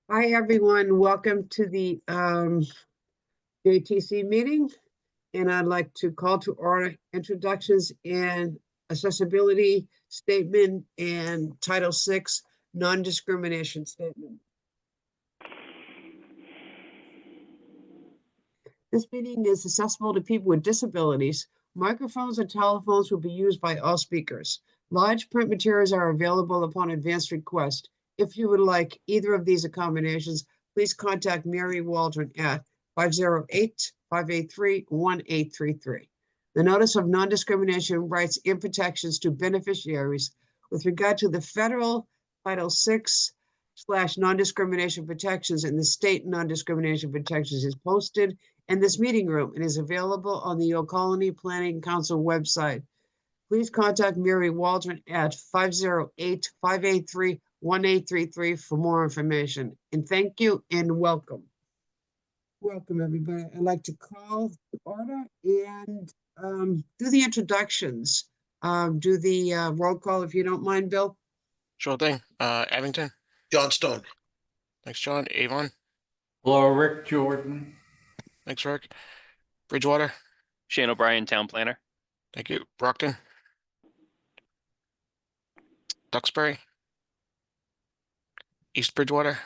Hi, everyone. Welcome to the JTC meeting. And I'd like to call to order introductions and accessibility statement and Title VI non-discrimination statement. This meeting is accessible to people with disabilities. Microphones and telephones will be used by all speakers. Large print materials are available upon advance request. If you would like either of these accommodations, please contact Mary Waldron at 508-583-1833. The notice of non-discrimination rights and protections to beneficiaries with regard to the federal Title VI/non-discrimination protections and the state non-discrimination protections is posted in this meeting room and is available on the Old Colony Planning Council website. Please contact Mary Waldron at 508-583-1833 for more information. And thank you and welcome. Welcome, everybody. I'd like to call to order and do the introductions. Do the roll call if you don't mind, Bill. Sure thing. Abington. John Stone. Thanks, John. Avon. Hello, Rick Jordan. Thanks, Rick. Bridgewater. Shane O'Brien, Town Planner. Thank you. Brockton. Duxbury. East Bridgewater.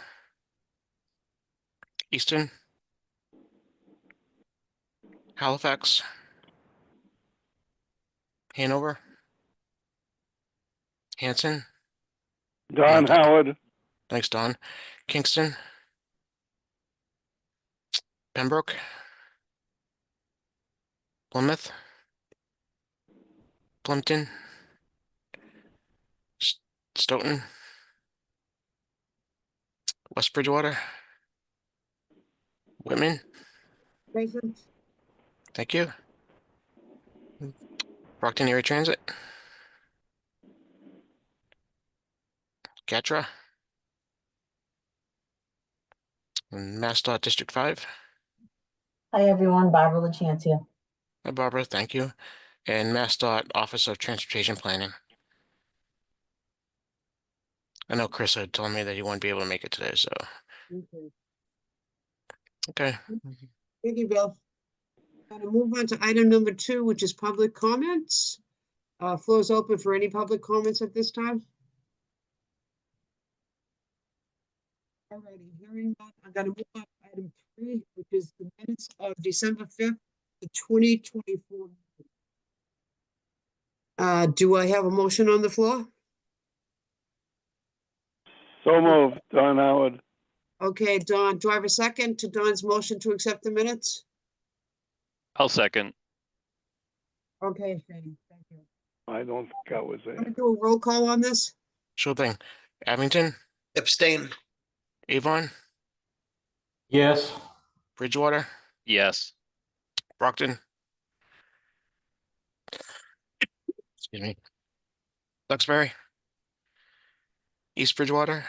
Easton. Halifax. Hanover. Hanson. Don Howard. Thanks, Don. Kingston. Pembroke. Plymouth. Plimpton. Stoughton. West Bridgewater. Whitman. Present. Thank you. Brockton Area Transit. Gatra. And MassDOT District 5. Hi, everyone. Barbara LaChance here. Hi, Barbara. Thank you. And MassDOT Office of Transportation Planning. I know Chris had told me that he wouldn't be able to make it today, so. Okay. Thank you, Bill. I'm going to move on to item number 2, which is public comments. Floor is open for any public comments at this time. Alrighty, hearing that, I'm going to move on to item 3, which is the minutes of December 5th, 2024. Do I have a motion on the floor? So moved. Don Howard. Okay, Don, do I have a second to Don's motion to accept the minutes? I'll second. Okay, Shane, thank you. I don't think I was I'm there. going to do a roll call on this. Sure thing. Abington. Abstain. Avon. Yes. Bridgewater. Yes. Brockton. Excuse me. Duxbury. East Bridgewater.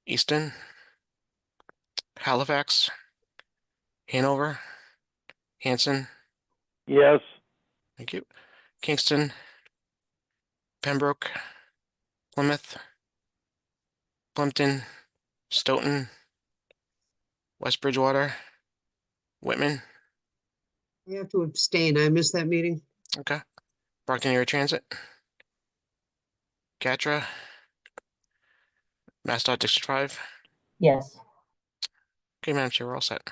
Easton. Halifax. Hanover. Hanson. Yes. Thank you. Kingston. Pembroke. Plymouth. Plimpton. Stoughton. West Bridgewater. Whitman. I have to abstain. I missed that meeting. Okay. Brockton Area Transit. Gatra. MassDOT District 5. Yes. Okay, Madam Chair, we're all set.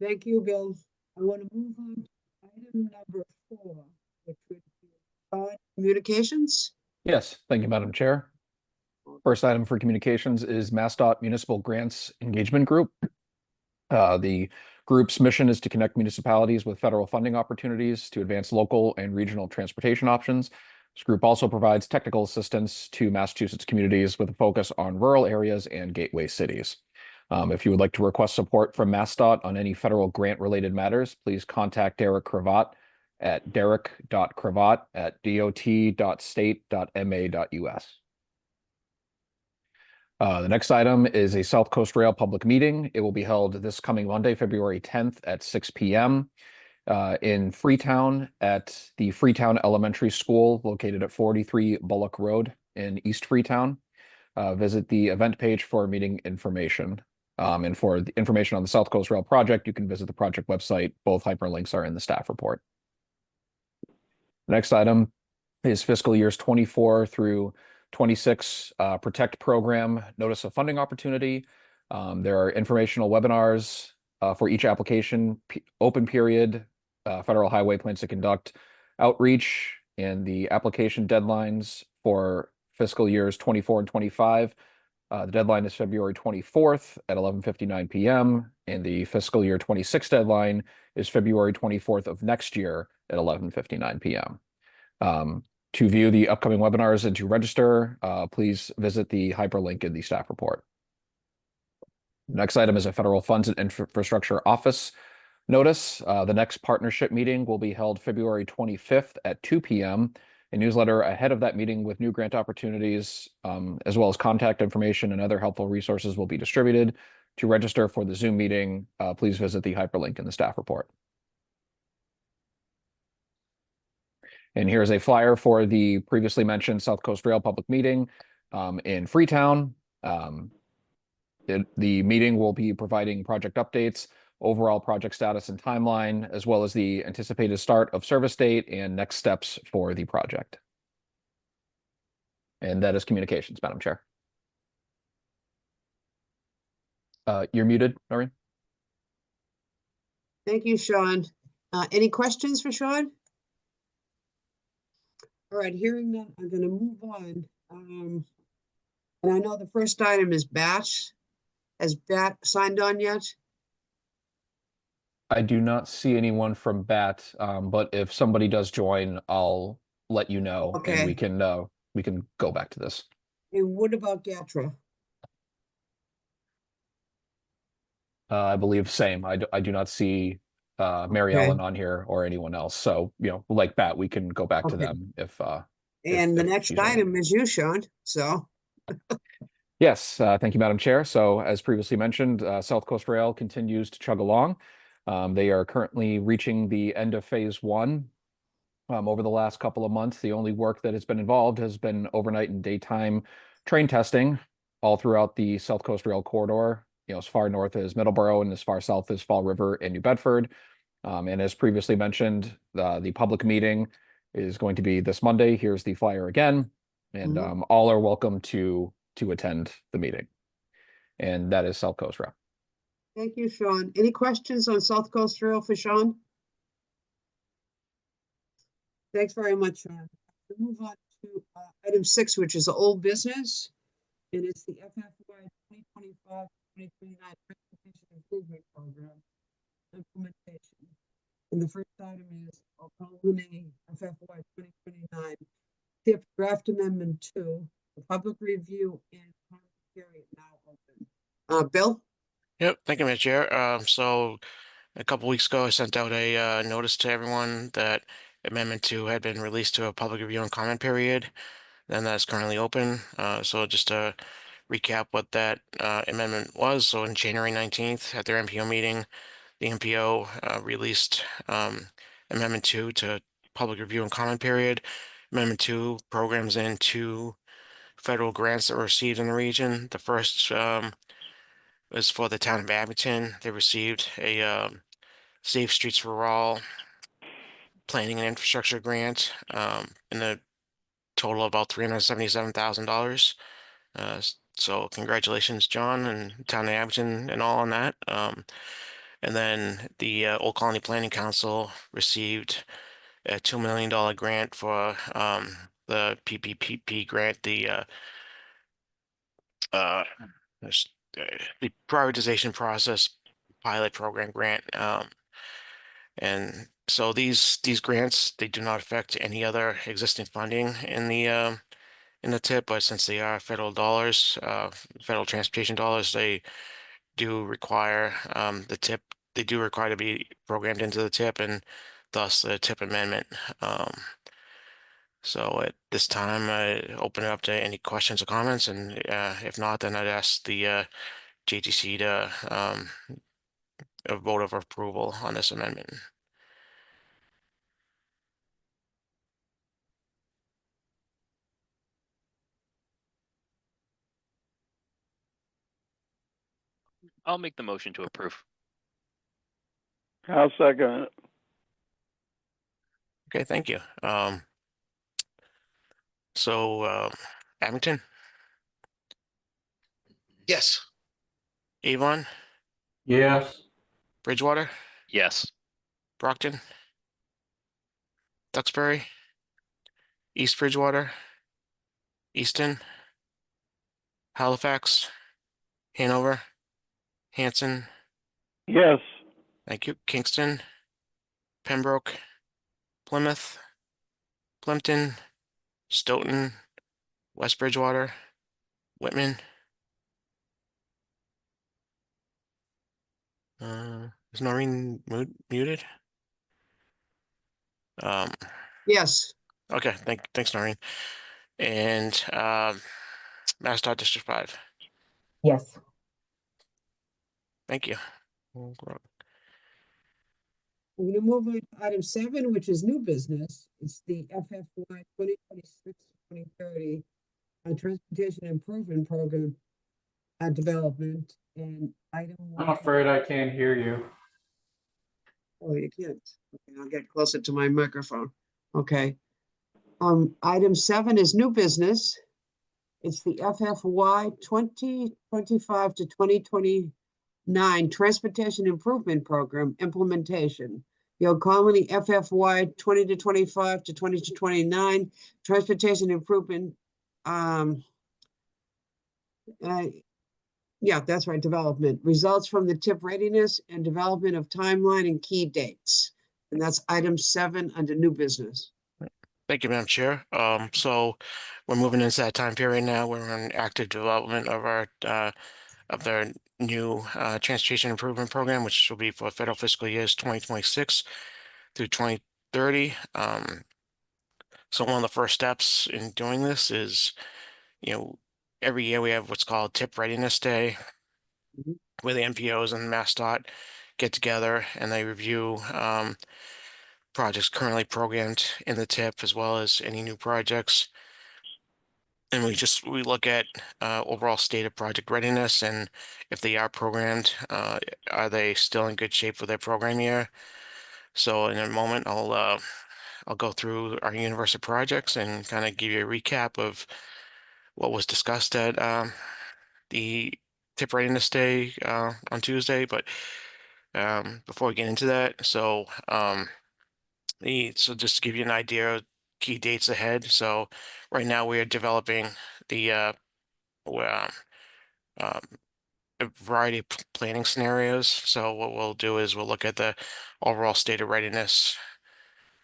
Thank you, Bill. I want to move on to item number 4, which would be communications. Yes, thank you, Madam Chair. First item for communications is MassDOT Municipal Grants Engagement Group. The group's mission is to connect municipalities with federal funding opportunities to advance local and regional transportation options. This group also provides technical assistance to Massachusetts communities with a focus on rural areas and gateway cities. If you would like to request support from MassDOT on any federal grant-related matters, please contact Derek Cravat at derek.cravat@dot.state.ma.us. The next item is a South Coast Rail public meeting. It will be held this coming Monday, February 10th at 6 p.m. In Freetown at the Freetown Elementary School located at 43 Bullock Road in East Freetown. visit the event page for meeting information. And for the information on the South Coast Rail project, you can visit the project website. Both hyperlinks are in the staff report. The next item is fiscal years 24 through 26 Protect Program Notice of Funding Opportunity. There are informational webinars for each application, open period. Federal Highway plans to conduct outreach, and the application deadlines for fiscal years 24 and 25. The deadline is February 24th at 11:59 p.m. and the fiscal year 26 deadline is February 24th of next year at 11:59 p.m. To view the upcoming webinars and to register, please visit the hyperlink in the staff report. Next item is a Federal Funds and Infrastructure Office notice. The next partnership meeting will be held February 25th at 2 p.m. A newsletter ahead of that meeting with new grant opportunities, as well as contact information and other helpful resources will be distributed. To register for the Zoom meeting, please visit the hyperlink in the staff report. And here's a flyer for the previously mentioned South Coast Rail public meeting in Freetown. The meeting will be providing project updates, overall project status and timeline, as well as the anticipated start of service date and next steps for the project. And that is communications, Madam Chair. You're muted, Noreen. Thank you, Sean. Any questions for Sean? All right, hearing none, I'm gonna move on. And I know the first item is BAT. Has BAT signed on yet? I do not see anyone from BAT, but if somebody does join, I'll let you know, and Okay. we can go back to this. And what about GATRA? I believe same. I do not see Mary Okay. Ellen on here or anyone else. So, like BAT, we can go back to Okay. them if And the if next she's on. item is you, Sean, so. Yes, thank you, Madam Chair. So as previously mentioned, South Coast Rail continues to chug along. They are currently reaching the end of phase one. Over the last couple of months, the only work that has been involved has been overnight and daytime train testing all throughout the South Coast Rail corridor, as far north as Middleborough and as far south as Fall River and New Bedford. And as previously mentioned, the public meeting is going to be this Monday. Here's the flyer again, and all are welcome to attend the meeting. And that is South Coast Rail. Thank you, Sean. Any questions on South Coast Rail for Sean? Thanks very much, Sean. We'll move on to item 6, which is old business. And it's the FFY 2025-2029 Transportation Improvement Program implementation. And the first item is Oklahoma FFY 2029 TIP Draft Amendment 2, the public review and comment period now open. Bill? Yep, thank you, Mr. Chair. So a couple weeks ago, I sent out a notice to everyone that Amendment 2 had been released to a public review and comment period. Then that's currently open. So just to recap what that amendment was. So on January 19th at their MPO meeting, the MPO released Amendment 2 to public review and comment period. Amendment 2 programs in 2 federal grants that were received in the region. The first was for the town of Abington. They received a Safe Streets for All planning and infrastructure grant in the total of about $377,000. So congratulations, John, and town of Abington and all on that. And then the Old Colony Planning Council received a $2 million grant for the PPP grant, uh, the prioritization process pilot program grant. And so these grants, they do not affect any other existing funding in the TIP, but since they are federal dollars, federal transportation dollars, they do require the TIP. They do require to be programmed into the TIP, and thus the TIP amendment. So at this time, I open it up to any questions or comments, and if not, then I'd ask the JTC to a vote of approval on this amendment. I'll make the motion to approve. I'll second it. Okay, thank you. So Abington, Yes. Avon, Yes. Bridgewater, Yes. Brockton, Duxbury, East Bridgewater, Easton, Halifax, Hanover, Hanson, Yes, thank you, Kingston, Pembroke, Plymouth, Plimpton, Stoughton, West Bridgewater, Whitman. Is Noreen muted? Um, Yes, okay, thanks, Noreen. And MassDOT District 5. Yes. Thank you. we're gonna move on to item 7, which is new business. It's the FFY 2026-2030 Transportation Improvement Program development, and item I'm 1. afraid I can't hear you. Oh, you can't. Okay, I'll get closer to my microphone. Okay. Item 7 is new business. It's the FFY 2025 to 2029 Transportation Improvement Program implementation. You'll call me FFY 20 to 25 to 20 to 29 Transportation Improvement. Yeah, that's right, development. Results from the tip readiness and development of timeline and key dates. And that's item 7 under new business. Thank you, Madam Chair. So we're moving into that time period now. We're in active development of our of their new transportation improvement program, which will be for federal fiscal years 2026 through 2030. So one of the first steps in doing this is, every year we have what's called Tip Readiness Day, Mhm. where the MPOs and MassDOT get together and they review projects currently programmed in the TIP, as well as any new projects. And we look at overall state of project readiness, and if they are programmed, are they still in good shape for their program year? So in a moment, I'll go through our universe of projects and kind of give you a recap of what was discussed at the Tip Readiness Day on Tuesday. But before we get into that, so just to give you an idea of key dates ahead. So right now we are developing the um, a variety of planning scenarios. So what we'll do is we'll look at the overall state of readiness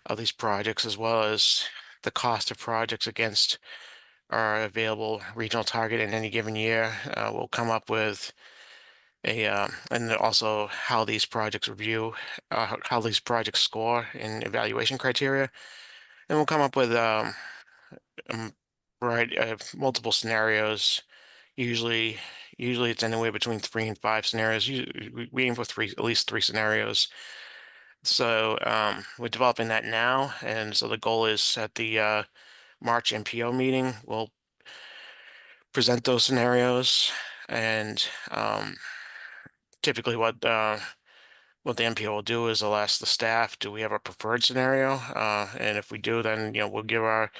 of these projects, as well as the cost of projects against our available regional target in any given year. We'll come up with and also how these projects how these projects score in evaluation criteria. And we'll come up with variety multiple scenarios. Usually it's anywhere between 3 and 5 scenarios. We aim for at least 3 scenarios. So we're developing that now, and so the goal is at the March MPO meeting, we'll present those scenarios, and typically what the MPO will do is they'll ask the staff, do we have a preferred scenario? And if we do, then we'll give our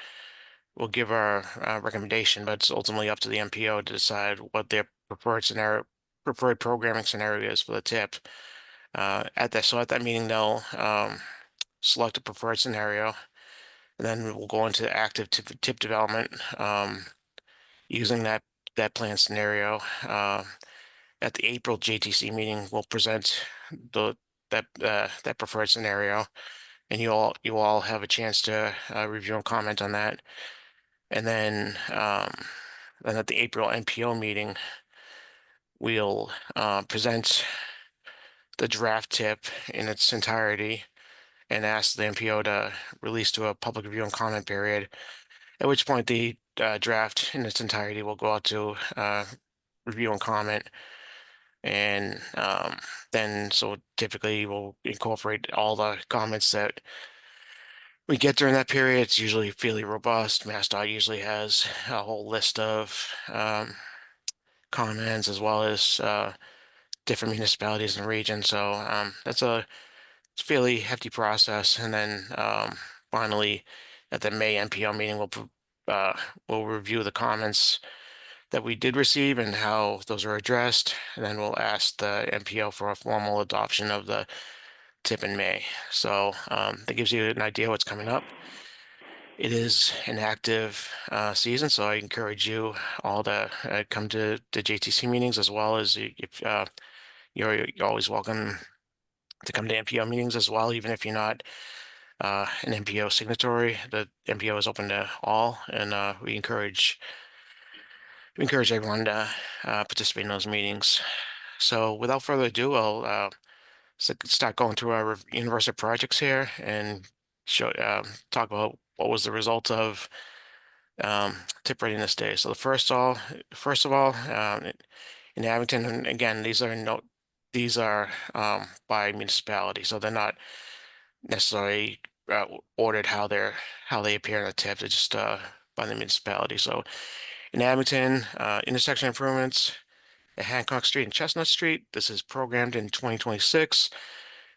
recommendation, but it's ultimately up to the MPO to decide what their preferred programming scenario is for the tip. At that meeting, they'll select a preferred scenario, and then we'll go into active tip development using that plan scenario. At the April JTC meeting, we'll present that preferred scenario, and you all have a chance to review and comment on that. And then at the April NPO meeting, we'll present the draft tip in its entirety and ask the MPO to release to a public review and comment period, at which point the draft in its entirety will go out to review and comment. And then, so typically we'll incorporate all the comments that we get during that period. It's usually fairly robust. MassDOT usually has a whole list of comments, as well as different municipalities in the region. So that's a fairly hefty process. And then finally, at the May MPO meeting, we'll review the comments that we did receive and how those are addressed. And then we'll ask the MPO for a formal adoption of the tip in May. So that gives you an idea what's coming up. It is an active season, so I encourage you all to come to the JTC meetings, as well as if you're always welcome to come to MPO meetings as well, even if you're not an MPO signatory. The MPO is open to all, and we encourage everyone to participate in those meetings. So without further ado, I'll start going through our university projects here and talk about what was the result of tip readiness day. So first of all, in Abington, and again, these are by municipality, so they're not necessarily ordered how they appear in the tip. They're just by the municipality. So in Abington, intersection improvements at Hancock Street and Chestnut Street. This is programmed in 2026.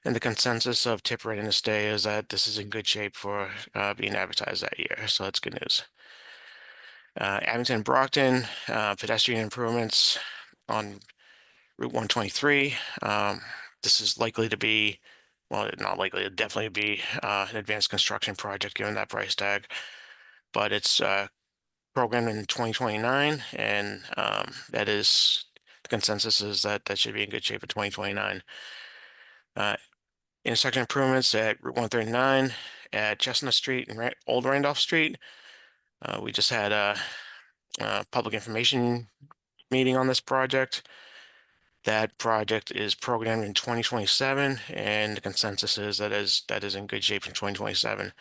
And the consensus of tip readiness day is that this is in good shape for being advertised that year. So that's good news. Abington and Brockton, pedestrian improvements on Route 123. This is likely to be, well, not likely, it'll definitely be an advanced construction project given that price tag. But it's programmed in 2029, and that is, the consensus is that that should be in good shape for 2029. Intersection improvements at Route 139 at Chestnut Street and Old Randolph Street. We just had a public information meeting on this project. That project is programmed in 2027, and the consensus is that is in good shape in 2027.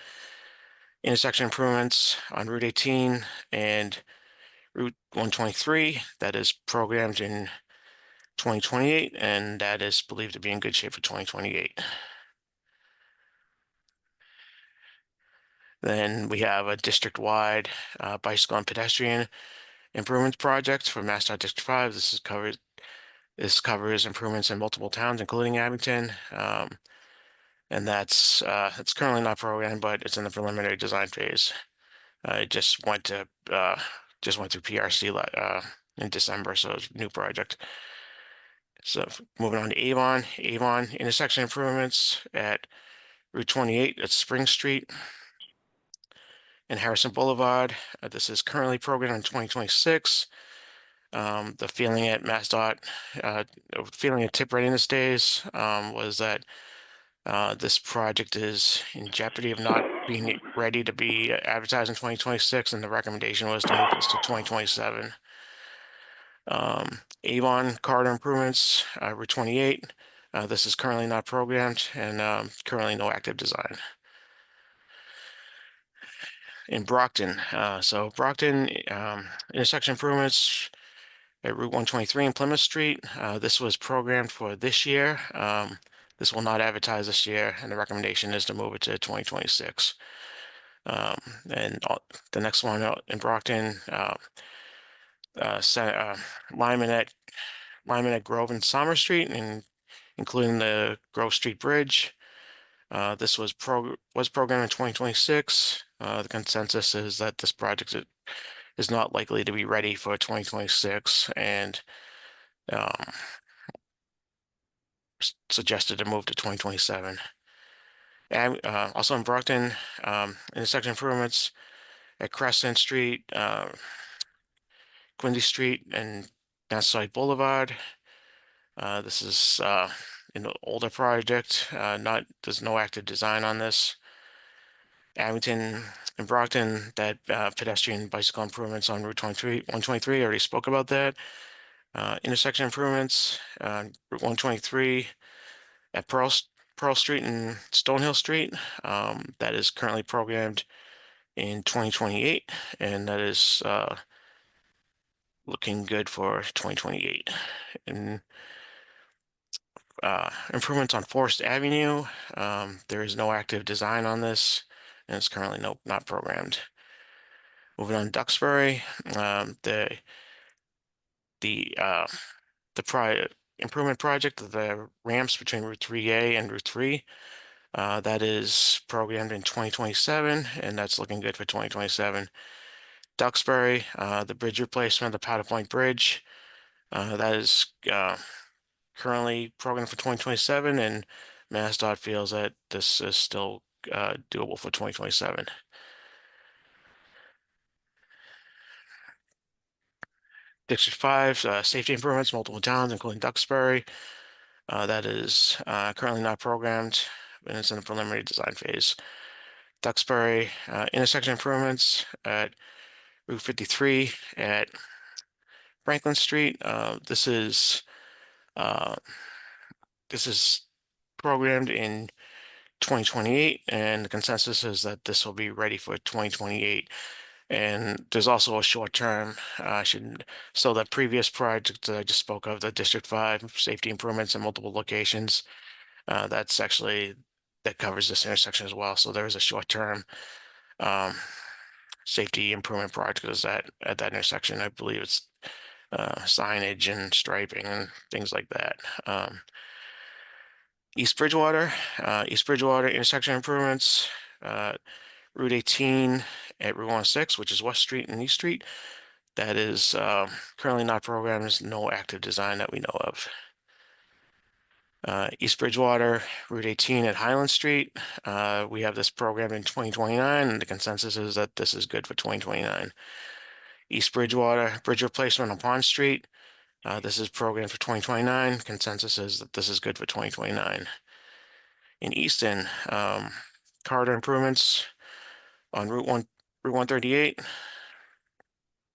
Intersection improvements on Route 18 and Route 123, that is programmed in 2028, and that is believed to be in good shape for 2028. Then we have a district-wide bicycle and pedestrian improvements project for MassDOT District 5. This covers improvements in multiple towns, including Abington. And that's currently not programmed, but it's in the preliminary design phase. It just went through PRC in December, so it's a new project. So moving on to Avon intersection improvements at Route 28 at Spring Street and Harrison Boulevard. This is currently programmed in 2026. The feeling at MassDOT, feeling at tip readiness days was that this project is in jeopardy of not being ready to be advertised in 2026, and the recommendation was to move this to 2027. Avon corridor improvements, Route 28. This is currently not programmed, and currently no active design. In Brockton, so Brockton intersection improvements at Route 123 and Plymouth Street. This was programmed for this year. This will not advertise this year, and the recommendation is to move it to 2026. And the next one in Brockton, Lyman at Grove and Summer Street, and including the Grove Street Bridge. This was programmed in 2026. The consensus is that this project is not likely to be ready for 2026, and suggested to move to 2027. And also in Brockton, intersection improvements at Crescent Street, Quincy Street, and Massasoit Boulevard. This is an older project. There's no active design on this. Abington and Brockton, that pedestrian bicycle improvements on Route 123, already spoke about that. Intersection improvements, Route 123 at Pearl Street and Stonehill Street. That is currently programmed in 2028, and that is looking good for 2028. And improvements on Forest Avenue. There is no active design on this, and it's currently not programmed. Moving on, Duxbury, the improvement project of the ramps between Route 3A and Route 3. That is programmed in 2027, and that's looking good for 2027. Duxbury, the bridge replacement, the Powder Point Bridge, that is currently programmed for 2027, and MassDOT feels that this is still doable for 2027. District 5, safety improvements, multiple towns, including Duxbury. That is currently not programmed, and it's in the preliminary design phase. Duxbury, intersection improvements at Route 53 at Franklin Street. This is programmed in 2028, and the consensus is that this will be ready for 2028. And there's also a short term, so the previous project that I just spoke of, the District 5 safety improvements in multiple locations, that covers this intersection as well. So there is a short term safety improvement project is at that intersection. I believe it's signage and striping and things like that. East Bridgewater intersection improvements, Route 18 at Route 106, which is West Street and East Street. That is currently not programmed. There's no active design that we know of. East Bridgewater, Route 18 at Highland Street. We have this programmed in 2029, and the consensus is that this is good for 2029. East Bridgewater, bridge replacement on Pond Street. This is programmed for 2029. Consensus is that this is good for 2029. In Easton, corridor improvements on Route 138,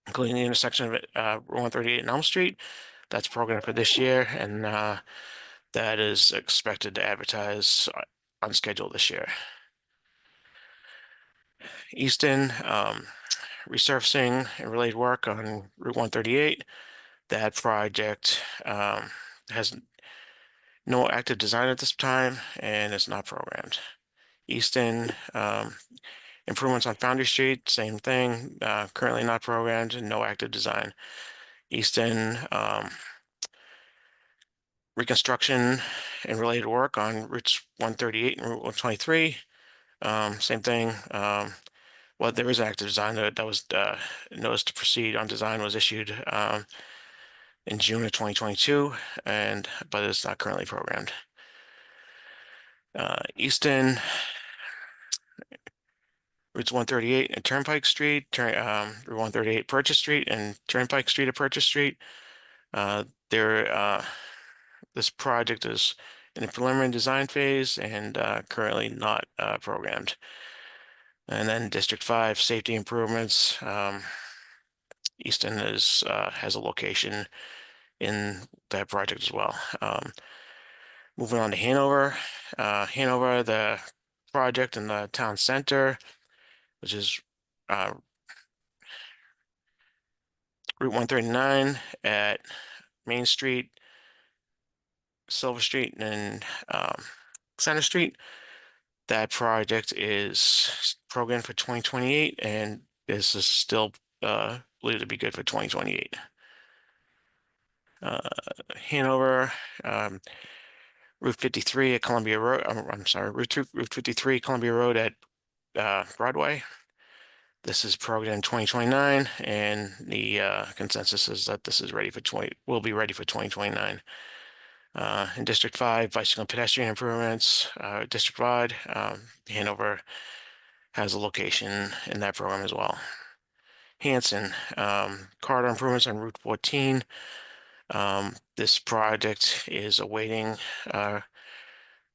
including the intersection of Route 138 and Elm Street. That's programmed for this year, and that is expected to advertise on schedule this year. Easton, resurfacing and related work on Route 138. That project has no active design at this time and is not programmed. Easton, improvements on Foundry Street, same thing, currently not programmed and no active design. Easton, reconstruction and related work on routes 138 and Route 123. Same thing. Well, there is an active design that was notice to proceed on design was issued in June of 2022, but it's not currently programmed. Easton, routes 138 and Turnpike Street, Route 138 Purchase Street and Turnpike Street at Purchase Street. This project is in the preliminary design phase and currently not programmed. And then District 5 safety improvements. Easton has a location in that project as well. Moving on to Hanover. Hanover, the project in the town center, which is Route 139 at Main Street, Silver Street, and Center Street. That project is programmed for 2028, and this is still believed to be good for 2028. Hanover, Route 53 at Columbia Road. I'm sorry, Route 53 Columbia Road at Broadway. This is programmed in 2029, and the consensus is that this is will be ready for 2029. In District 5, bicycle and pedestrian improvements, district-wide, Hanover has a location in that program as well. Hanson, corridor improvements on Route 14. This project is awaiting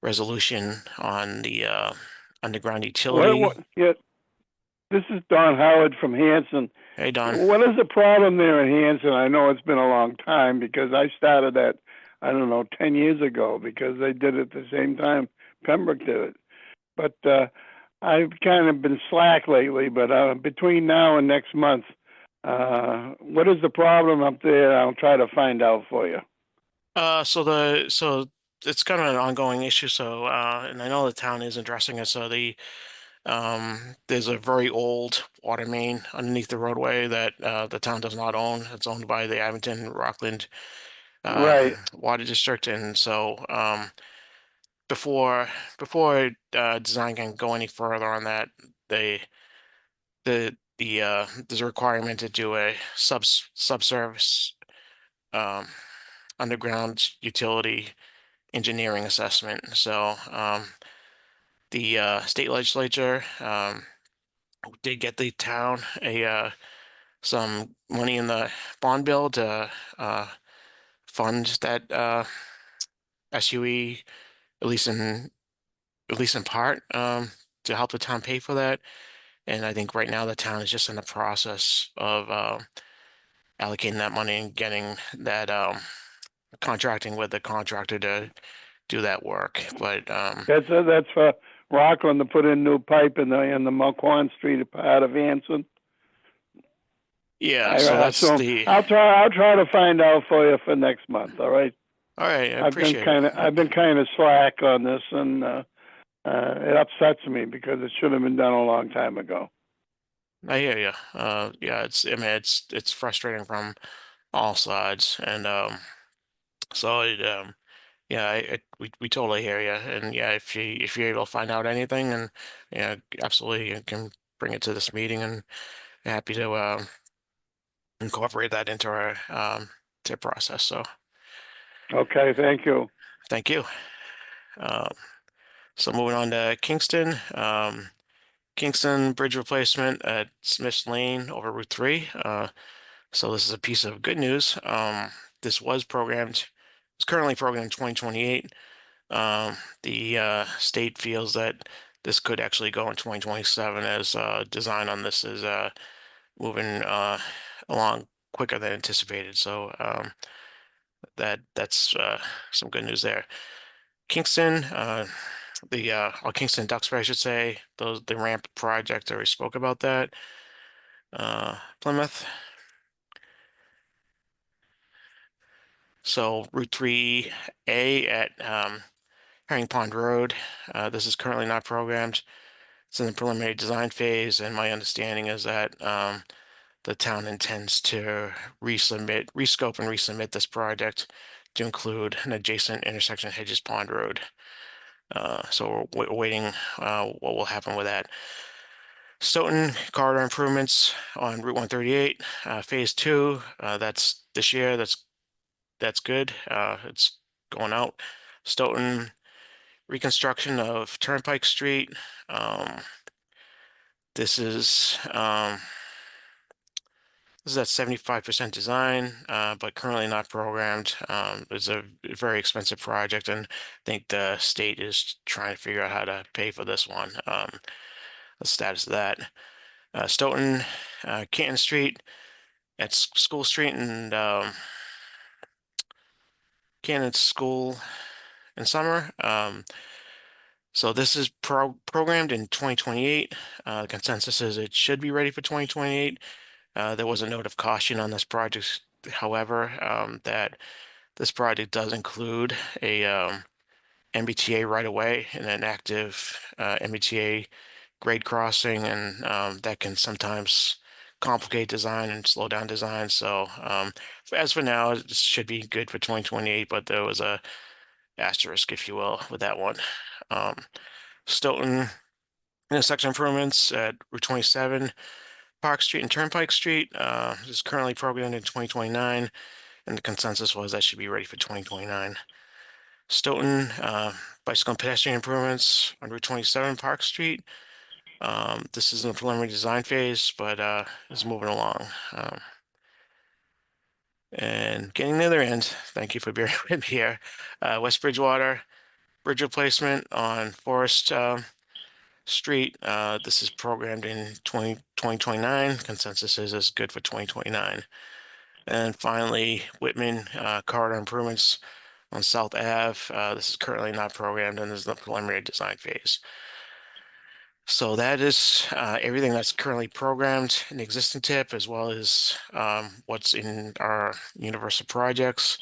resolution on the underground utility. Yeah, this is Don Howard from Hanson. Hey, Don. What is the problem there in Hanson? I know it's been a long time because I started that, I don't know, 10 years ago because they did it at the same time Pembroke did it. But I've kind of been slack lately, but between now and next month, what is the problem up there? I'll try to find out for you. So it's kind of an ongoing issue. So and I know the town is addressing it. So there's a very old water main underneath the roadway that the town does not own. It's owned by the Abington Rockland Right. water district. And so before design can go any further on that, there's a requirement to do a subsurface underground utility engineering assessment. So the state legislature did get the town some money in the bond bill to fund that SUE, at least in part, to help the town pay for that. And I think right now the town is just in the process of allocating that money and getting that contracting with the contractor to do that work. But That's for Rockland to put in new pipe in the Mulquon Street part of Anson. yeah, so that's So the. I'll try to find out for you for next month. All right. All right, I appreciate it. I've been kind of slack on this, and it upsets me because it should have been done a long time ago. I hear you. Yeah, it's frustrating from all sides, and so yeah, we totally hear you, and yeah, if you're able to find out anything, and yeah, absolutely, you can bring it to this meeting, and happy to incorporate that into our tip process. So Okay, thank you. thank you. Um, so moving on to Kingston. Kingston Bridge replacement at Smith's Lane over Route 3. So this is a piece of good news. This was programmed, it's currently programmed in 2028. The state feels that this could actually go in 2027 as design on this is moving along quicker than anticipated. So that's some good news there. Kingston, or Kingston Duxbury, I should say, the ramp project, I already spoke about that. Plymouth. So Route 3A at Herring Pond Road. This is currently not programmed. It's in the preliminary design phase, and my understanding is that the town intends to rescope and resubmit this project to include an adjacent intersection Hedges Pond Road. So we're waiting what will happen with that. Stoughton corridor improvements on Route 138, Phase 2. That's this year. That's good. It's going out. Stoughton reconstruction of Turnpike Street. This is at 75% design, but currently not programmed. It's a very expensive project, and I think the state is trying to figure out how to pay for this one. The status of that. Stoughton, Canton Street, at School Street, and Canton School in Summer. So this is programmed in 2028. The consensus is it should be ready for 2028. There was a note of caution on this project, however, that this project does include a MBTA right away and an active MBTA grade crossing, and that can sometimes complicate design and slow down design. So as for now, it should be good for 2028, but there was a asterisk, if you will, with that one. Stoughton intersection improvements at Route 27, Park Street and Turnpike Street is currently programmed in 2029, and the consensus was that should be ready for 2029. Stoughton bicycle and pedestrian improvements on Route 27 Park Street. This is in the preliminary design phase, but is moving along. And getting to the other end, thank you for bearing with me here. West Bridgewater bridge replacement on Forest Street. This is programmed in 2029. Consensus is good for 2029. And finally, Whitman corridor improvements on South Ave. This is currently not programmed and is in the preliminary design phase. So that is everything that's currently programmed in the existing tip, as well as what's in our universal projects.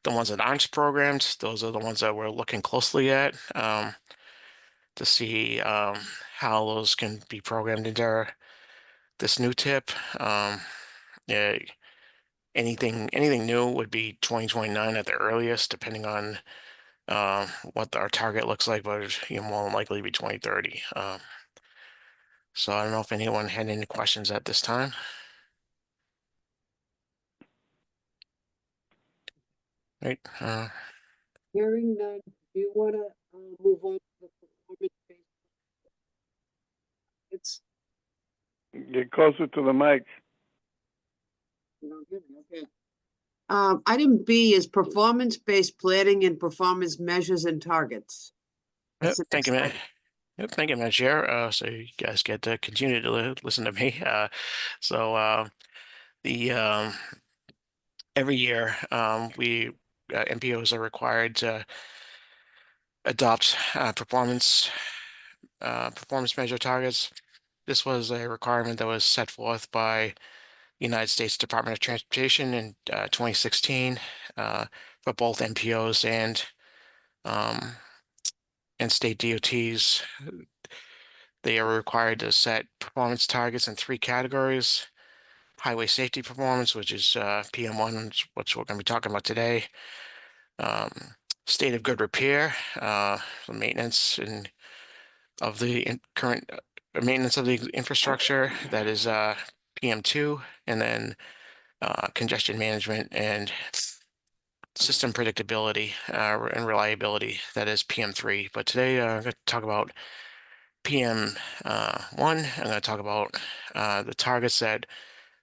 The ones that aren't programmed, those are the ones that we're looking closely at to see how those can be programmed into this new tip. Yeah, anything new would be 2029 at the earliest, depending on what our target looks like, but more than likely be 2030. So I don't know if anyone had any questions at this time. Right. Hearing none, do you want to move on to the performance-based? It's, Get closer to the mic. you don't hear me, okay. Item B is performance-based planning and performance measures and targets. Yep, That's the thank you, next Matt. item. Yep, thank you, Madam Chair. So you guys get to continue to listen to me. So the every year we MPOs are required to adopt performance measure targets. This was a requirement that was set forth by the United States Department of Transportation in 2016 for both MPOs and state DOTs. They are required to set performance targets in 3 categories: highway safety performance, which is PM1, which we're going to be talking about today; state of good repair, the maintenance of the current maintenance of the infrastructure, that is PM2, and then congestion management and system predictability and reliability, that is PM3. But today I'm going to talk about PM1. I'm going to talk about the targets that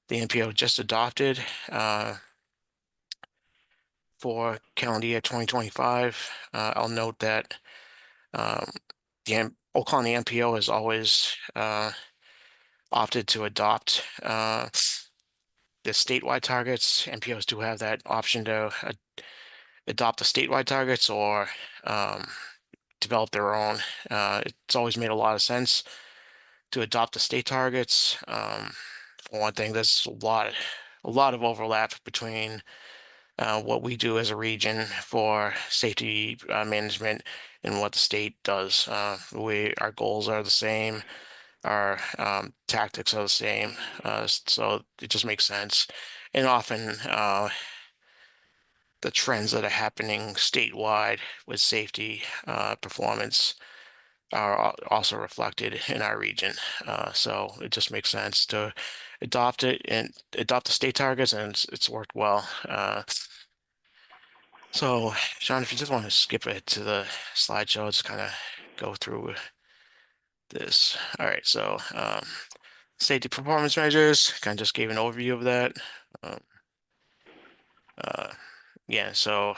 the NPO just adopted for calendar year 2025. I'll note that Old Colony NPO has always opted to adopt the statewide targets. NPOs do have that option to adopt the statewide targets or develop their own. It's always made a lot of sense to adopt the state targets. For one thing, there's a lot of overlap between what we do as a region for safety management and what the state does. Our goals are the same, our tactics are the same, so it just makes sense. And often the trends that are happening statewide with safety performance are also reflected in our region. So it just makes sense to adopt it and adopt the state targets, and it's worked well. So, Sean, if you just want to skip it to the slideshow, just kind of go through this. All right, so safety performance measures, kind of just gave an overview of that. Yeah, so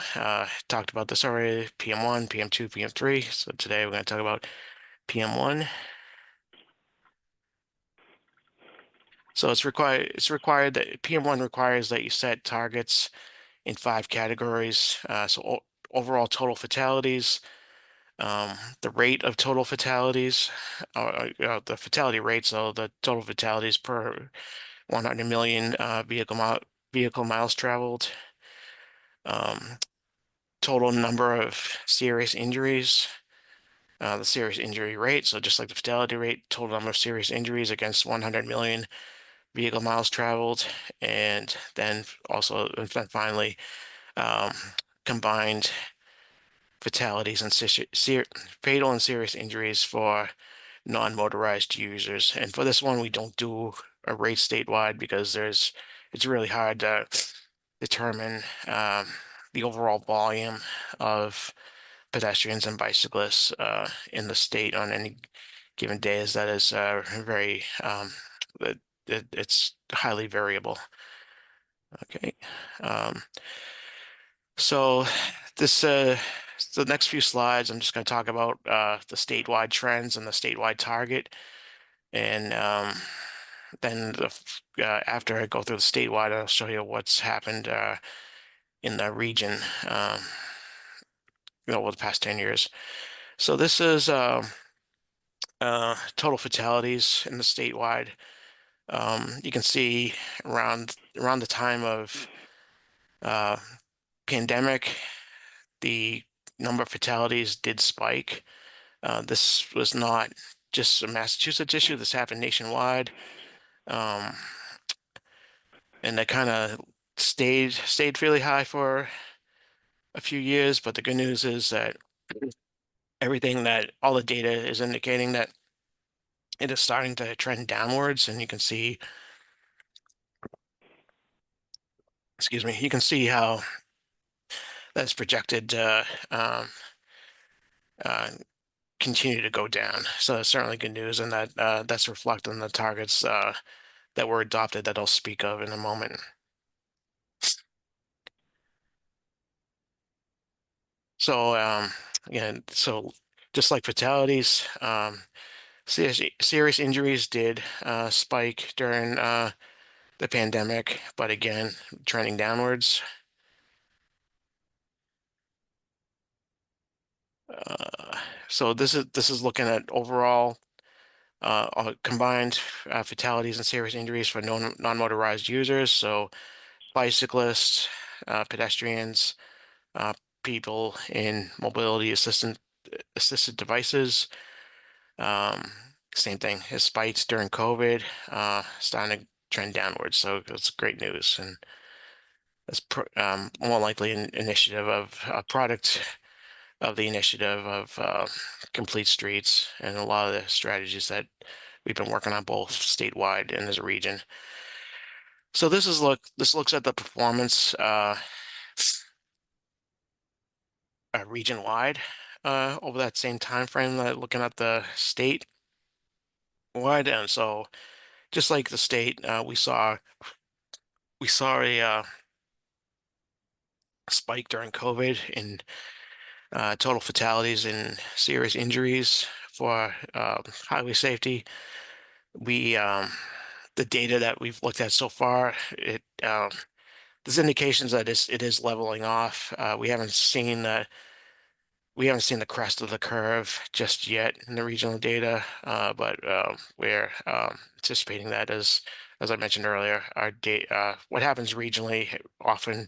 talked about this already, PM1, PM2, PM3. So today we're going to talk about PM1. So it's required that PM1 requires that you set targets in 5 categories. So overall total fatalities, the rate of total fatalities, the fatality rate, so the total fatalities per 100 million vehicle miles traveled, total number of serious injuries, the serious injury rate, so just like the fatality rate, total number of serious injuries against 100 million vehicle miles traveled, and then also, and then finally, combined fatalities and fatal and serious injuries for non-motorized users. And for this one, we don't do a rate statewide because it's really hard to determine the overall volume of pedestrians and bicyclists in the state on any given day, as that is very it's highly variable. Okay. So this the next few slides, I'm just going to talk about the statewide trends and the statewide target, and then after I go through the statewide, I'll show you what's happened in the region, over the past 10 years. So this is total fatalities in the statewide. You can see around the time of pandemic, the number of fatalities did spike. This was not just a Massachusetts issue. This happened nationwide. And that kind of stayed fairly high for a few years, but the good news is that all the data is indicating that it is starting to trend downwards, and you can see, excuse me, you can see how that's projected to continue to go down. So that's certainly good news, and that's reflected in the targets that were adopted that I'll speak of in a moment. So again, so just like fatalities, serious injuries did spike during the pandemic, but again, trending downwards. So this is looking at overall combined fatalities and serious injuries for non-motorized users. So bicyclists, pedestrians, people in mobility assisted devices. Same thing, it spiked during COVID, starting to trend downwards. So it's great news, and that's more likely an initiative of a product of the initiative of Complete Streets and a lot of the strategies that we've been working on both statewide and as a region. So this looks at the performance region wide over that same time frame, looking at the state wide. And so just like the state, we saw a spike during COVID in total fatalities and serious injuries for highway safety. The data that we've looked at so far, there's indications that it is leveling off. We haven't seen the crest of the curve just yet in the regional data, but we're anticipating that as I mentioned earlier, our data, what happens regionally often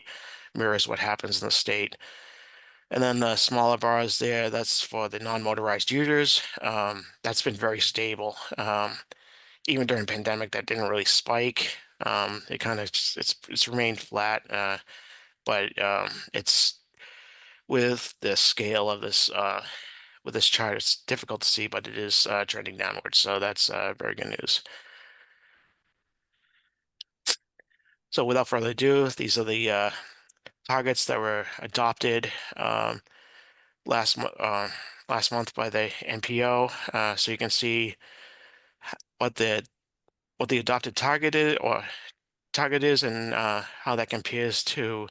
mirrors what happens in the state. And then the smaller bars there, that's for the non-motorized users. That's been very stable. Even during pandemic, that didn't really spike. It kind of it's remained flat, but it's with the scale of this with this chart, it's difficult to see, but it is trending downwards. So that's very good news. So without further ado, these are the targets that were adopted last month by the NPO. So you can see what the adopted target is and how that compares to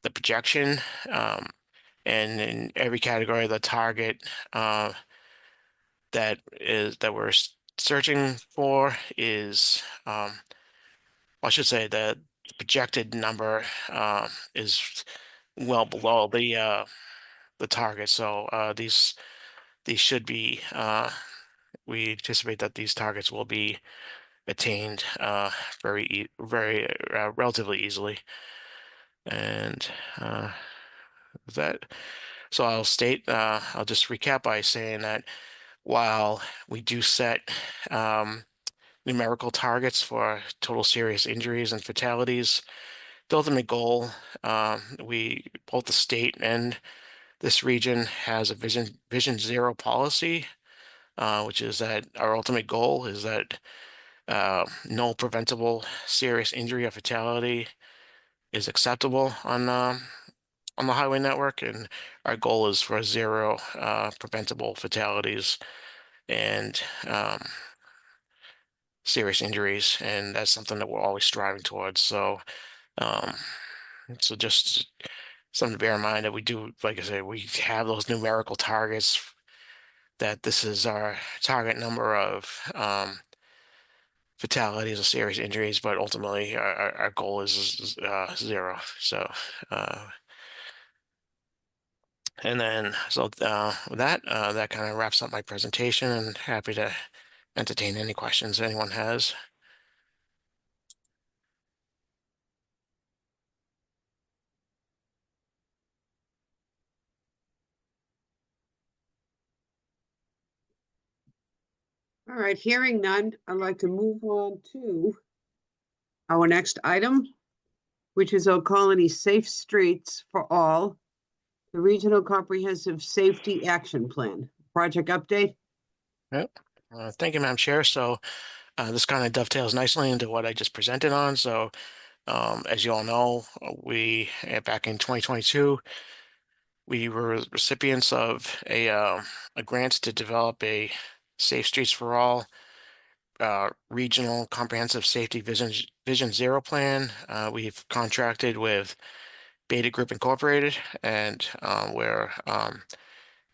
the projection. And in every category, the target that we're searching for is, I should say the projected number is well below the target. So these should be, we anticipate that these targets will be attained very relatively easily. And so I'll just recap by saying that while we do set numerical targets for total serious injuries and fatalities, the ultimate goal, both the state and this region has a vision zero policy, which is that our ultimate goal is that no preventable serious injury or fatality is acceptable on the highway network, and our goal is for zero preventable fatalities and serious injuries, and that's something that we're always striving towards. So just something to bear in mind, that we do, like I said, we have those numerical targets, that this is our target number of fatalities or serious injuries, but ultimately our goal is zero. So and then with that, that kind of wraps up my presentation, and happy to entertain any questions anyone has. All right, hearing none, I'd like to move on to our next item. which is Old Colony Safe Streets for All, the Regional Comprehensive Safety Action Plan. Project update? Yep. Thank you, Madam Chair. So this kind of dovetails nicely into what I just presented on. So as you all know, we back in 2022, we were recipients of a grant to develop a Safe Streets for All regional comprehensive safety vision zero plan. We've contracted with Beta Group Incorporated, and we're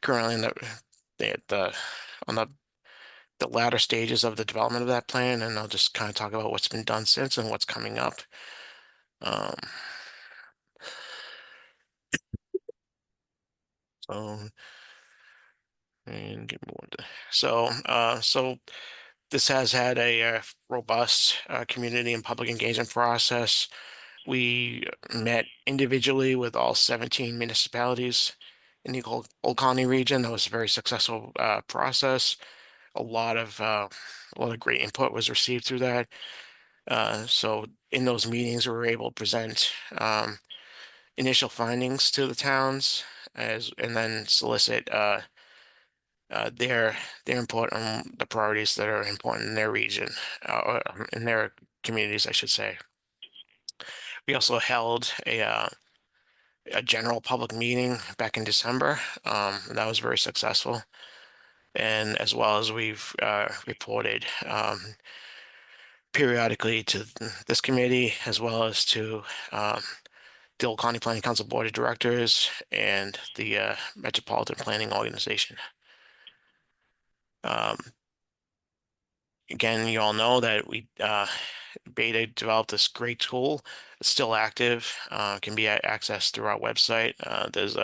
currently in the on the latter stages of the development of that plan, and I'll just kind of talk about what's been done since and what's coming up. Um, so, and give me one. So this has had a robust community and public engagement process. We met individually with all 17 municipalities in the Old Colony region. That was a very successful process. A lot of great input was received through that. So in those meetings, we were able to present initial findings to the towns and then solicit their input on the priorities that are important in their region, or in their communities, I should say. We also held a general public meeting back in December. That was very successful. And as well as we've reported periodically to this committee, as well as to the Old Colony Planning Council Board of Directors and the Metropolitan Planning Organization. Again, you all know that we Beta developed this great tool. It's still active, can be accessed through our website. There's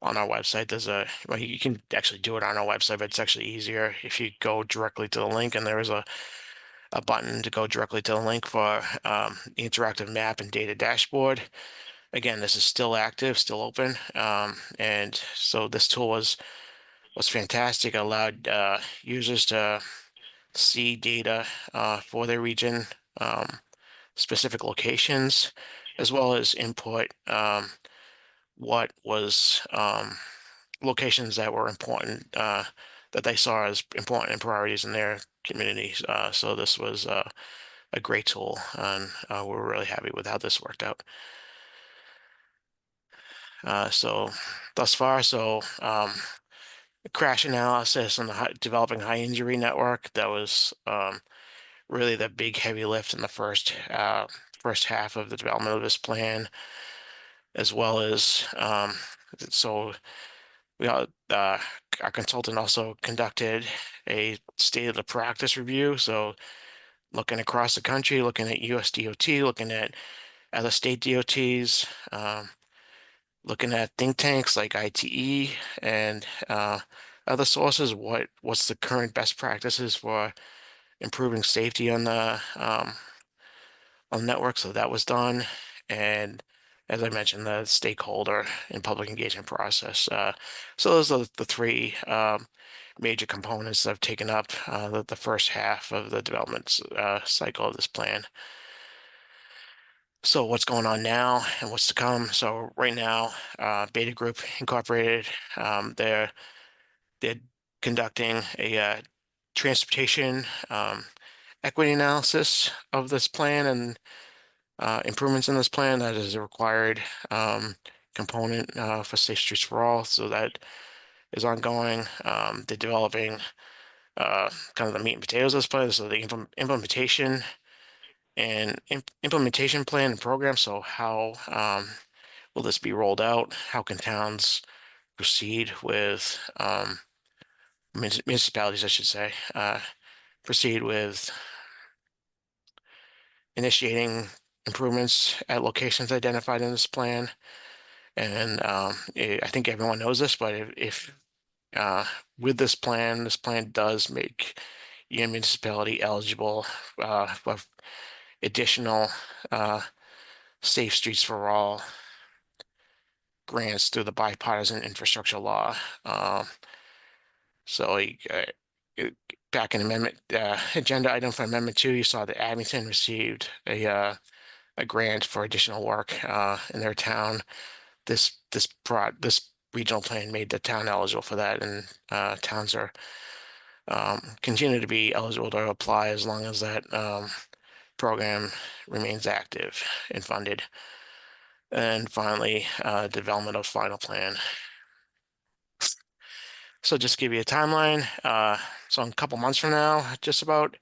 on our website, well, you can actually do it on our website, but it's actually easier if you go directly to the link, and there is a button to go directly to the link for the interactive map and data dashboard. Again, this is still active, still open, and so this tool was fantastic. It allowed users to see data for their region, specific locations, as well as input what was locations that were important, that they saw as important and priorities in their communities. So this was a great tool, and we're really happy with how this worked out. So thus far, crash analysis and the developing high injury network, that was really the big heavy lift in the first half of the development of this plan, as well as so we our consultant also conducted a state of the practice review. So looking across the country, looking at US DOT, looking at other state DOTs, looking at think tanks like ITE and other sources, what's the current best practices for improving safety on the network. So that was done. And as I mentioned, the stakeholder and public engagement process. So those are the three major components that have taken up the first half of the development cycle of this plan. So what's going on now and what's to come? So right now, Beta Group Incorporated, they're conducting a transportation equity analysis of this plan and improvements in this plan. That is a required component for Safe Streets for All. So that is ongoing. They're developing kind of the meat and potatoes of this plan. So the implementation and implementation plan and program. So how will this be rolled out? How can towns proceed with municipalities, I should say, proceed with initiating improvements at locations identified in this plan. And I think everyone knows this, but if with this plan does make your municipality eligible for additional Safe Streets for All grants through the bipartisan infrastructure law. So back in amendment agenda item for Amendment 2, you saw that Abington received a a grant for additional work in their town. This regional plan made the town eligible for that, and towns are continue to be eligible to apply as long as that program remains active and funded. And finally, development of final plan. So just to give you a timeline, so in a couple months from now, just about,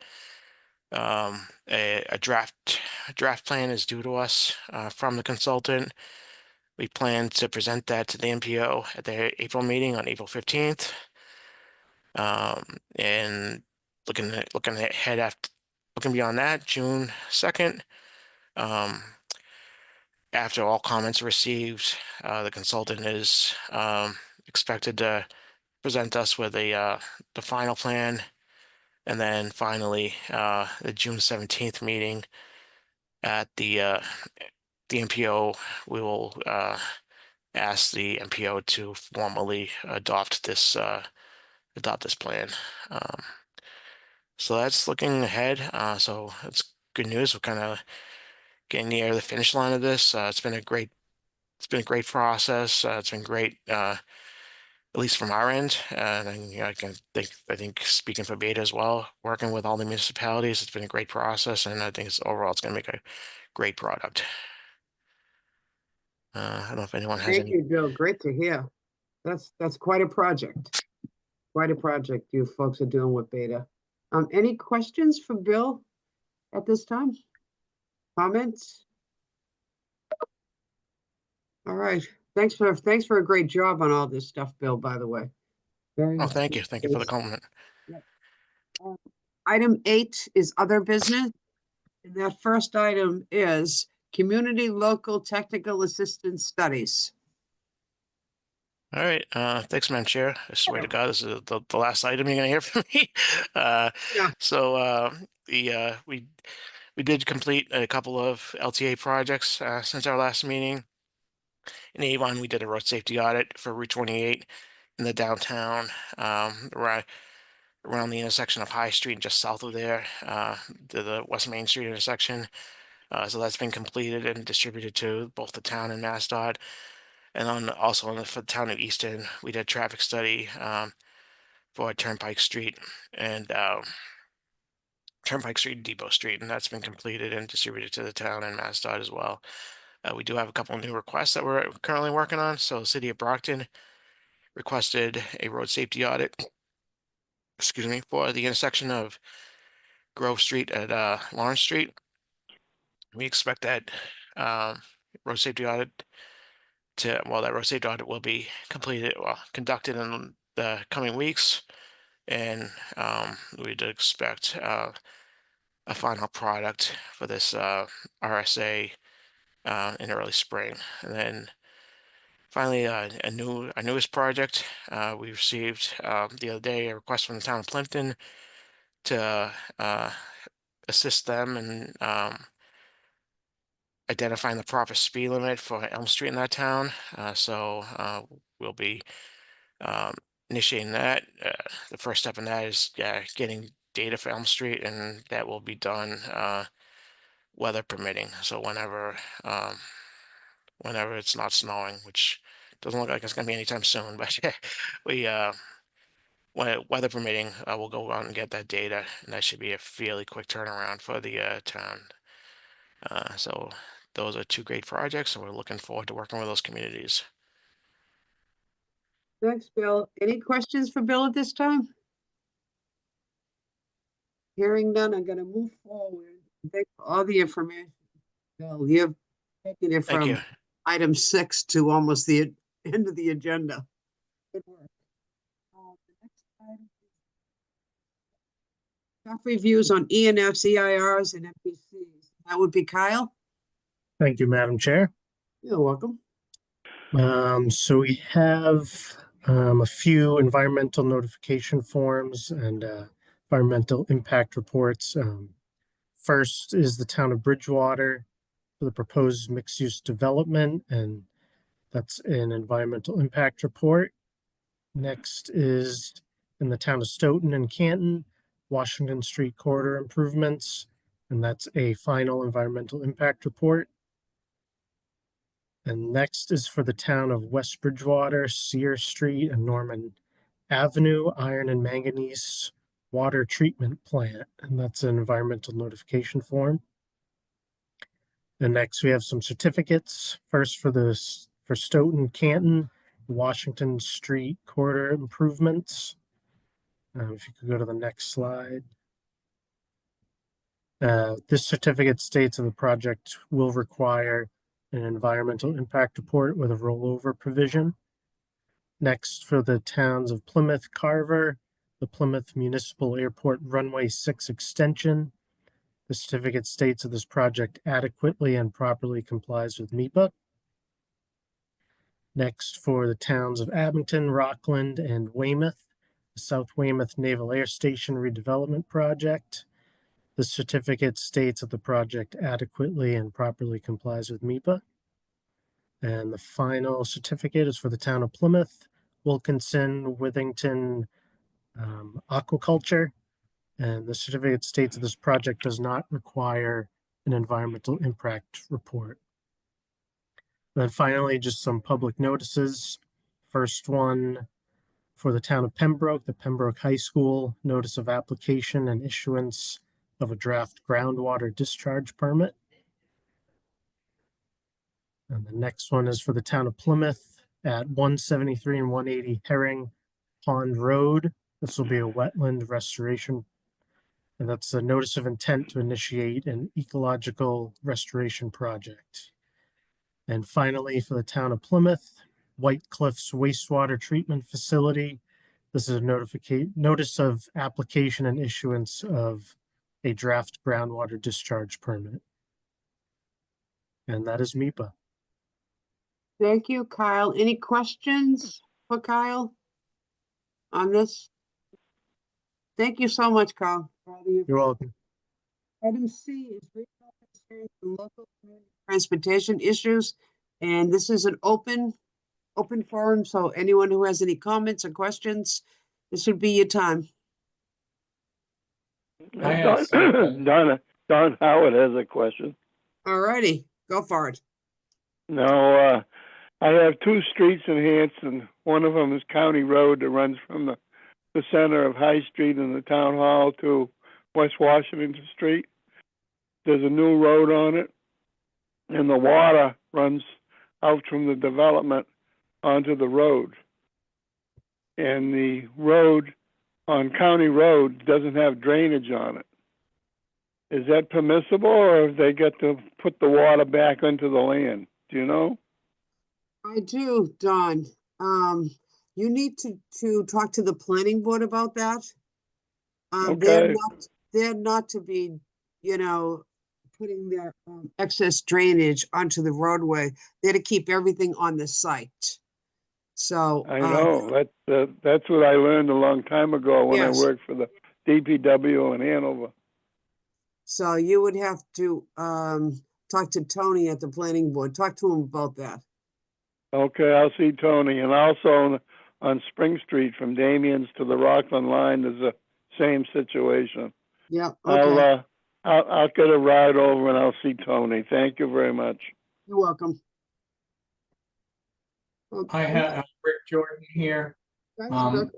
a draft plan is due to us from the consultant. We plan to present that to the MPO at their April meeting on April 15th. And looking ahead after, looking beyond that, June 2nd, after all comments are received, the consultant is expected to present us with the final plan. And then finally, the June 17th meeting at the MPO, we will ask the MPO to formally adopt this plan. So that's looking ahead. So it's good news. We're kind of getting near the finish line of this. It's been a great process. It's been great, at least from our end. And you know, I think speaking for Beta as well, working with all the municipalities, it's been a great process, and I think overall it's going to make a great product. I don't know if anyone has Thank any. you, Bill. Great to hear. That's quite a project. Quite a project you folks are doing with Beta. Any questions for Bill at this time? Comments? All right. Thanks for a great job on all this stuff, Bill, by the way. Very. Oh, thank you for the compliment. Item 8 is other business. And that first item is community local technical assistance studies. All right. Thanks, Madam Chair. I swear to God, this is the last item you're gonna hear from me. Yeah. So we did complete a couple of LTA projects since our last meeting. In Avon, we did a road safety audit for Route 28 in the downtown, around the intersection of High Street and just south of there, to the West Main Street intersection. So that's been completed and distributed to both the town and MassDOT. And also for the town of Easton, we did a traffic study for Turnpike Street and Depot Street, and that's been completed and distributed to the town and MassDOT as well. We do have a couple of new requests that we're currently working on. So the city of Brockton requested a road safety audit, excuse me, for the intersection of Grove Street at Lawrence Street. We expect that road safety audit that road safety audit will be conducted in the coming weeks, and we'd expect a final product for this RSA in early spring. And then finally, our newest project, we received the other day a request from the town of Plimpton to assist them in identifying the proper speed limit for Elm Street in that town. So we'll be initiating that. The first step in that is getting data for Elm Street, and that will be done weather permitting. So whenever it's not snowing, which doesn't look like it's going to be anytime soon, but we when weather permitting, we'll go out and get that data, and that should be a fairly quick turnaround for the town. So those are two great projects, and we're looking forward to working with those communities. Thanks, Bill. Any questions for Bill at this time? Hearing none, I'm going to move forward. Thanks for all the information. Bill, you've taken it Thank from you. item 6 to almost the end of the agenda. Good work. The next item is staff reviews on ENFs, EIRs, and MPCs. That would be Kyle. Thank you, Madam Chair. You're welcome. So we have a few environmental notification forms and environmental impact reports. First is the town of Bridgewater for the proposed mixed-use development, and that's an environmental impact report. Next is in the town of Stoughton and Canton, Washington Street corridor improvements. And that's a final environmental impact report. And next is for the town of West Bridgewater, Sear Street and Norman Avenue, iron and manganese water treatment plant. And that's an environmental notification form. And next we have some certificates. First for Stoughton Canton, Washington Street corridor improvements. If you could go to the next slide. This certificate states that the project will require an environmental impact report with a rollover provision. Next, for the towns of Plymouth Carver, the Plymouth Municipal Airport Runway 6 extension. The certificate states that this project adequately and properly complies with MEPA. Next, for the towns of Abington, Rockland, and Weymouth, the South Weymouth Naval Air Station redevelopment project. The certificate states that the project adequately and properly complies with MEPA. And the final certificate is for the town of Plymouth, Wilkinson, Withington, Aquaculture. And the certificate states that this project does not require an environmental impact report. And then finally, just some public notices. First one for the town of Pembroke, the Pembroke High School, notice of application and issuance of a draft groundwater discharge permit. And the next one is for the town of Plymouth at 173 and 180 Herring Pond Road. This will be a wetland restoration. And that's a notice of intent to initiate an ecological restoration project. And finally, for the town of Plymouth, White Cliffs Wastewater Treatment Facility. This is a notice of application and issuance of a draft groundwater discharge permit. And that is MEPA. Thank you, Kyle. Any questions for Kyle on this? Thank you so much, Kyle. You're welcome. Item C is regional concerns and local community transportation issues. And this is an open forum, so anyone who has any comments or questions, this would be your time. I have something. Don Howard has a question. All righty, go for it. Now, I have two streets in Hanson. One of them is County Road that runs from the center of High Street and the Town Hall to West Washington Street. There's a new road on it, and the water runs out from the development onto the road. And the road on County Road doesn't have drainage on it. Is that permissible, or if they get to put the water back into the land? Do you know? I do, Don. You need to talk to the planning board about that. Okay. They're not to be, putting their excess drainage onto the roadway. They're to keep everything on the site. So I know that's what I learned a long time ago when Yes. I worked for the DPW in Hanover. So you would have to talk to Tony at the planning board. Talk to him about that. Okay, I'll see Tony. And also on Spring Street from Damien's to the Rockland line, there's the same situation. Yeah. Okay. I'll get a ride over and I'll see Tony. Thank you very much. You're welcome. I had Rick Jordan here. Thanks, Rick.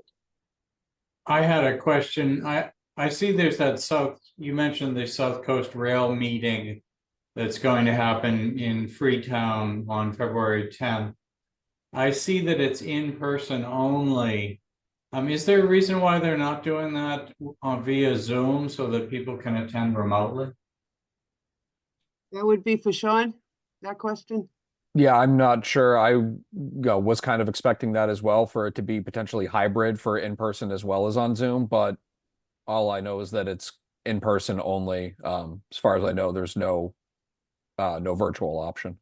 I had a question. I see there's you mentioned the South Coast Rail meeting that's going to happen in Freetown on February 10th. I see that it's in person only. Is there a reason why they're not doing that via Zoom so that people can attend remotely? That would be for Sean, that question? Yeah, I'm not sure. I was kind of expecting that as well, for it to be potentially hybrid for in person as well as on Zoom, but all I know is that it's in person only. As far as I know, there's no virtual option.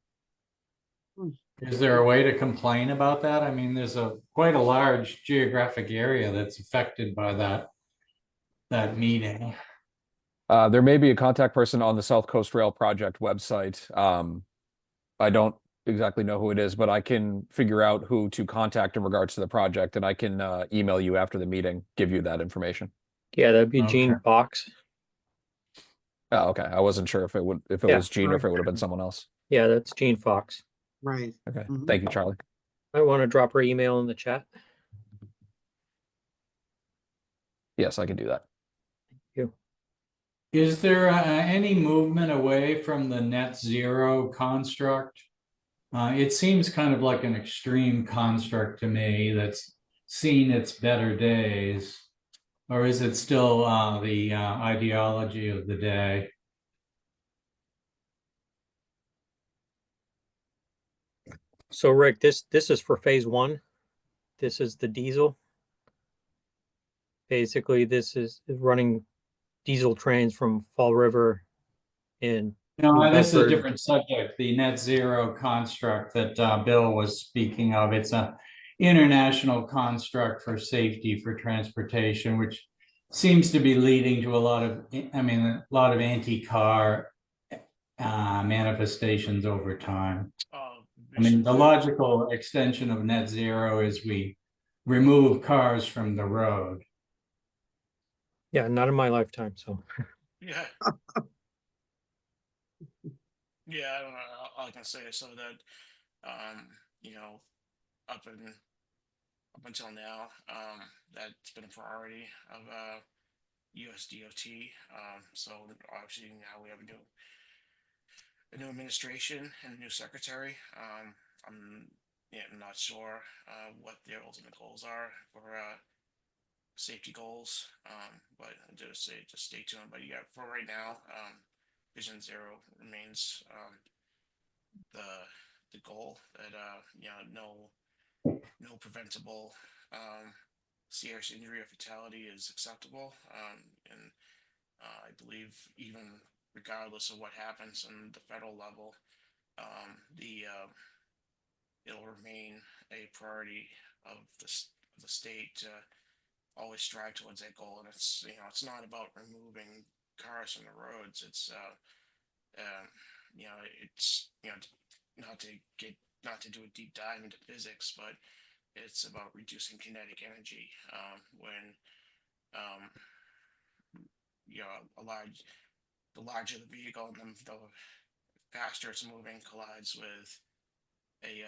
Is there a way to complain about that? I mean, there's quite a large geographic area that's affected by that meeting. There may be a contact person on the South Coast Rail Project website. I don't exactly know who it is, but I can figure out who to contact in regards to the project, and I can email you after the meeting, give you that information. Yeah, that'd be Gene Okay. Fox. Oh, okay. I wasn't sure if it Yeah. was Gene or if it would have been someone else. Yeah, that's Jean Fox. Right. Okay. Mhm. Thank you, Charlie. I want to drop her email in the chat. Yes, I can do that. Is there any movement away from the net zero construct? It seems kind of like an extreme construct to me that's seen its better days. Or is it still the ideology of the day? So Rick, this is for phase one. This is the diesel. Basically, this is running diesel trains from Fall River in No, New this is a Bedford. different subject, the net zero construct that Bill was speaking of. It's a international construct for safety for transportation, which seems to be leading to a lot of anti-car manifestations over time. I mean, the logical extension of net zero is we remove cars from the road. Yeah, not in my lifetime. So Yeah. Yeah, I don't know. All I can say is so that, you know, up until now, that's been a priority of USDOT. So obviously now we have a new administration and a new secretary. I'm not sure what their ultimate goals are for safety goals, but just stay tuned. But yeah, for right now, Vision Zero remains the goal that no preventable serious injury or fatality is acceptable, and I believe even regardless of what happens on the federal level, it'll remain a priority of the state to always strive towards that goal. And it's not about removing cars from the roads. It's not to do a deep dive into physics, but it's about reducing kinetic energy when the larger the vehicle and the faster it's moving collides with a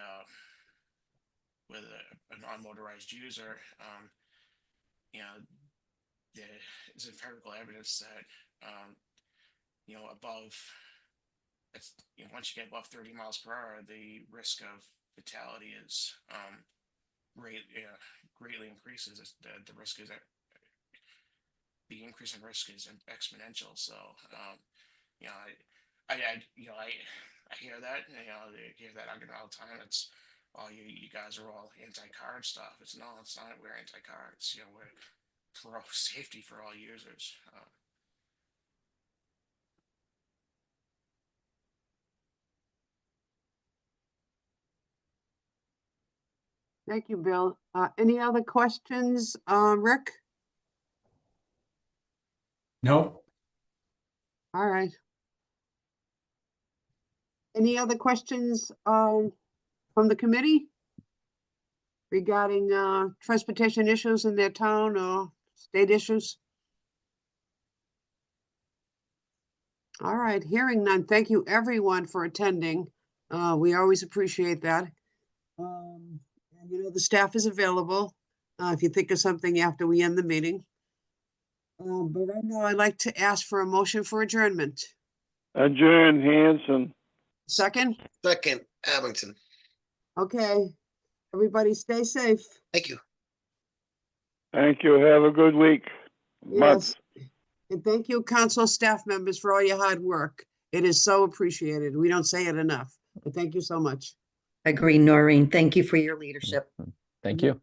non-motorized user. There is empirical evidence that above once you get above 30 miles per hour, the risk of fatality is greatly increases. The increase in risk is exponential. So I hear that. They hear that argument all the time. It's you guys are all anti-car and stuff. It's not. We're anti-car. It's we're pro safety for all users. Thank you, Bill. Any other questions, Rick? Nope. All right. Any other questions from the committee regarding transportation issues in their town or state issues? All right, hearing none. Thank you everyone for attending. We always appreciate that. And the staff is available if you think of something after we end the meeting. But right now I'd like to ask for a motion for adjournment. Adjourn, Hanson. Second? Second, Abington. Okay. Everybody stay safe. Thank you. Thank you. Have a good week. Yes. And thank you, council staff members, for all your hard work. It is so appreciated. We don't say it enough, but thank you so much. Agree, Noreen. Thank you for your leadership. Thank you.